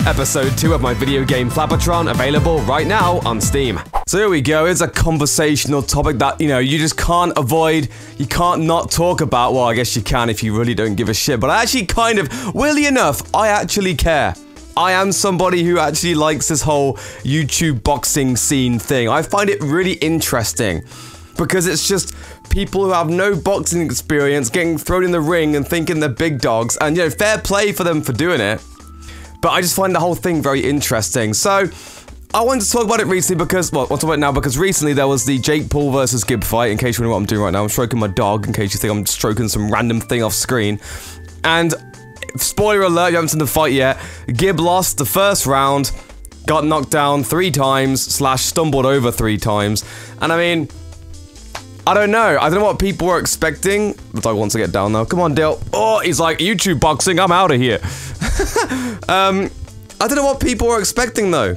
Episode 2 of my video game FLAPPATRON, available right now on Steam. So here we go, it's a conversational topic that, you just can't avoid, you can't not talk about. Well, I guess you can if you really don't give a shit, but I actually kind of, weirdly enough, I actually care. I am somebody who actually likes this whole YouTube boxing scene thing. I find it really interesting, because it's just people who have no boxing experience getting thrown in the ring and thinking they're big dogs, and fair play for them for doing it. But I just find the whole thing very interesting. So, I wanted to talk about it recently because, well, I'll talk about it now because recently there was the Jake Paul versus Gib fight, in case you know what I'm doing right now. I'm stroking my dog, in case you think I'm stroking some random thing off screen. And, spoiler alert, you haven't seen the fight yet, Gib lost the first round, got knocked down 3 times, / stumbled over 3 times. And I mean, I don't know what people were expecting. The dog wants to get down now. Come on, Dale. Oh, he's like, YouTube boxing, I'm out of here. I don't know what people were expecting, though.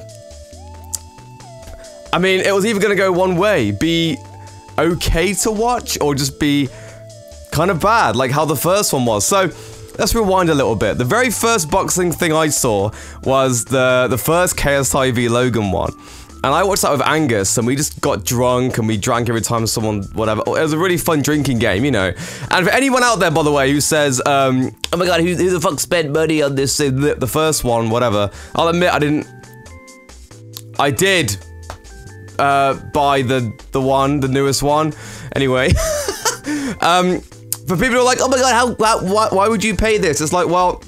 I mean, it was either gonna go one way, be okay to watch, or just be kind of bad, like how the first one was. So, let's rewind a little bit. The very first boxing thing I saw was the first KSI v Logan one. And I watched that with Angus, and we just got drunk, and we drank every time someone, whatever. It was a really fun drinking game, And for anyone out there, by the way, who says, oh my god, who the fuck spent money on this, the first one, whatever. I'll admit, I did, buy the newest one. Anyway. For people who are like, oh my god, why would you pay this? It's like, well,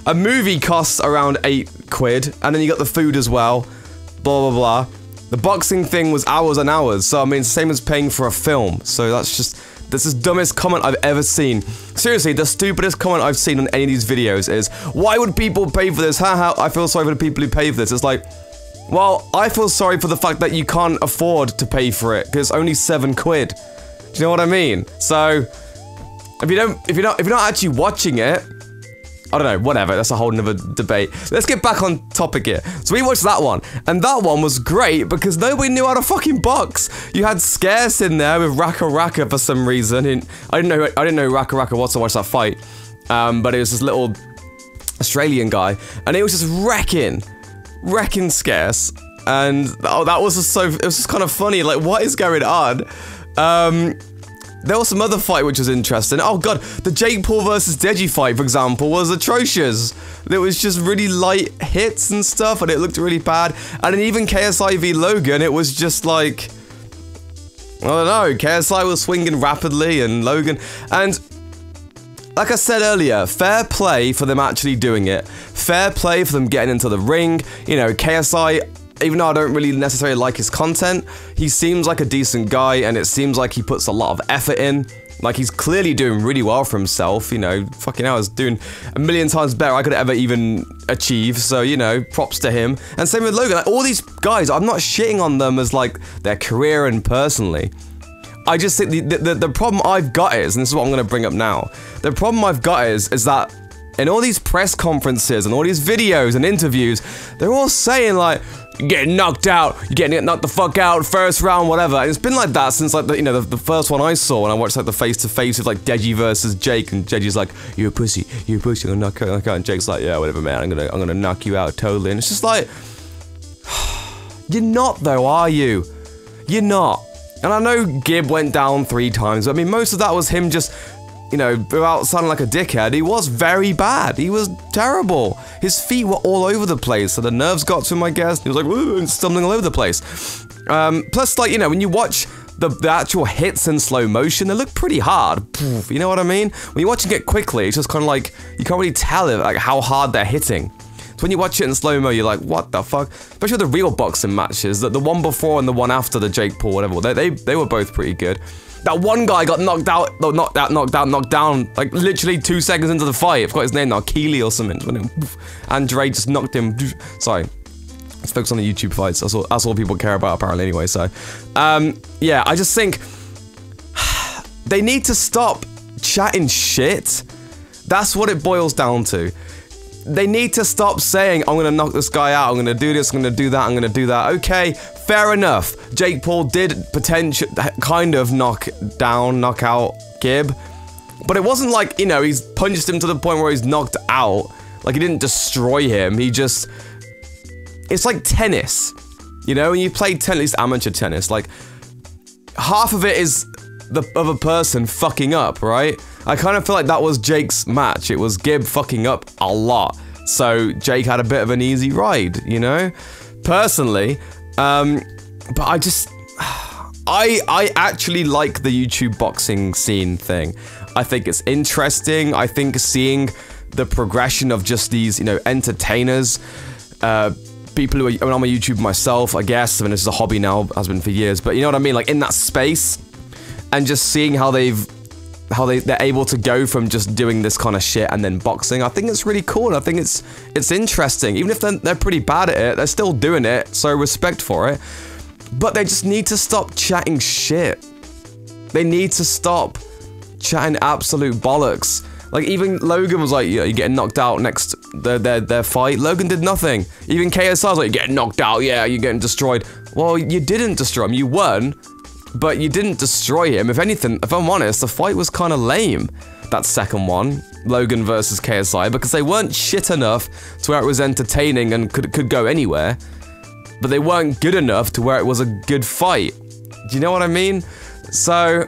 a movie costs around 8 quid, and then you got the food as well. Blah, blah, blah. The boxing thing was hours and hours, so I mean, same as paying for a film. So that's the dumbest comment I've ever seen. Seriously, the stupidest comment I've seen on any of these videos is, why would people pay for this? Haha, I feel sorry for the people who pay for this. It's like, well, I feel sorry for the fact that you can't afford to pay for it, because it's only 7 quid. Do you know what I mean? So, if you're not actually watching it, I don't know, whatever, that's a whole nother debate. Let's get back on topic here. So we watched that one, and that one was great because nobody knew how to fucking box. You had Scarce in there with Raka Raka for some reason. I didn't know Raka Raka was to watch that fight. But it was this little Australian guy, and he was just wrecking Scarce. And oh, that was just it was just kind of funny, like what is going on? There was some other fight which was interesting. Oh god, the Jake Paul versus Deji fight, for example, was atrocious. There was just really light hits and stuff, and it looked really bad. And then even KSI v Logan, it was just like, I don't know, KSI was swinging rapidly, and Logan, and like I said earlier, fair play for them actually doing it. Fair play for them getting into the ring. KSI, even though I don't really necessarily like his content, he seems like a decent guy, and it seems like he puts a lot of effort in. Like, he's clearly doing really well for himself, fucking hell, I was doing a million times better I could ever even achieve, so, props to him. And same with Logan, like, all these guys, I'm not shitting on them as, like, their career and personally. I just think the problem I've got is, and this is what I'm gonna bring up now, the problem I've got is that in all these press conferences and all these videos and interviews, they're all saying, like, you're getting knocked out, you're getting knocked the fuck out, first round, whatever. And it's been like that since, like, the first one I saw when I watched, like, the face-to-face with, like, Deji versus Jake, and Deji's like, you're a pussy, I'm gonna knock you out, and Jake's like, yeah, whatever, man, I'm gonna knock you out, totally. And it's just like, you're not, though, are you? You're not. And I know Gib went down 3 times, but I mean, most of that was him just, without sounding like a dickhead, he was very bad. He was terrible. His feet were all over the place, so the nerves got to him, I guess. He was like, woo, and stumbling all over the place. Plus, like, when you watch the actual hits in slow motion, they look pretty hard. You know what I mean? When you're watching it quickly, it's just kind of like, you can't really tell like how hard they're hitting. So when you watch it in slow-mo, you're like, what the fuck? Especially the real boxing matches, the one before and the one after the Jake Paul, whatever, they were both pretty good. That one guy got knocked down, like literally 2 seconds into the fight. I forgot his name now, Keely or something. Andre just knocked him. Sorry. Let's focus on the YouTube fights. That's all people care about apparently anyway, so. Yeah, I just think they need to stop chatting shit. That's what it boils down to. They need to stop saying, I'm gonna knock this guy out, I'm gonna do this, I'm gonna do that, I'm gonna do that. Okay, fair enough. Jake Paul did kind of knock out Gib. But it wasn't like, he's punched him to the point where he's knocked out. Like, he didn't destroy him, he just it's like tennis. You know, when you play tennis, at least amateur tennis, like, half of it is the other person fucking up, right? I kind of feel like that was Jake's match. It was Gib fucking up a lot. So Jake had a bit of an easy ride, you know? Personally, but I just... I actually like the YouTube boxing scene thing. I think it's interesting. I think seeing the progression of just these, you know, entertainers, people who are, I mean, I'm a YouTuber myself, I guess. I mean, this is a hobby now, has been for years, but you know what I mean? Like, in that space, and just seeing how they're able to go from just doing this kind of shit and then boxing. I think it's really cool. I think it's interesting. Even if they're pretty bad at it, they're still doing it, so respect for it. But they just need to stop chatting shit. They need to stop chatting absolute bollocks. Like, even Logan was like, yeah, you're getting knocked out next their fight. Logan did nothing. Even KSI was like, you're getting knocked out, yeah, you're getting destroyed. Well, you didn't destroy him. You won, but you didn't destroy him. If anything, if I'm honest, the fight was kind of lame. That second one, Logan versus KSI, because they weren't shit enough to where it was entertaining and could go anywhere. But they weren't good enough to where it was a good fight. Do you know what I mean? So,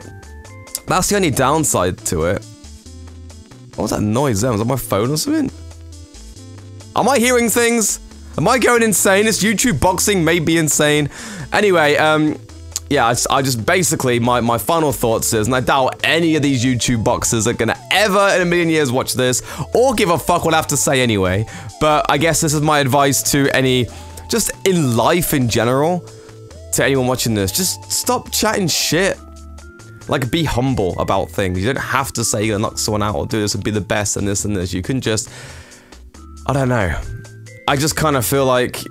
that's the only downside to it. What was that noise there? Was that my phone or something? Am I hearing things? Am I going insane? This YouTube boxing may be insane. Anyway, yeah, I just basically, my final thoughts is, and I doubt any of these YouTube boxers are gonna ever in a million years watch this, or give a fuck what I have to say anyway. But I guess this is my advice to any, just in life in general, to anyone watching this, just stop chatting shit. Like, be humble about things. You don't have to say you're gonna knock someone out or do this and be the best and this and this. You can just, I don't know. I just kind of feel like,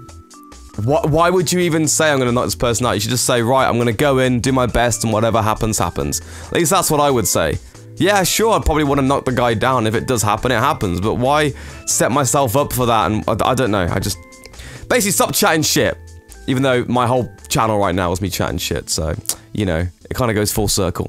why would you even say I'm gonna knock this person out? You should just say, right, I'm gonna go in, do my best, and whatever happens, happens. At least that's what I would say. Yeah, sure, I'd probably want to knock the guy down. If it does happen, it happens. But why set myself up for that? And I don't know. I just... Basically, stop chatting shit. Even though my whole channel right now is me chatting shit. So, you know, it kind of goes full circle.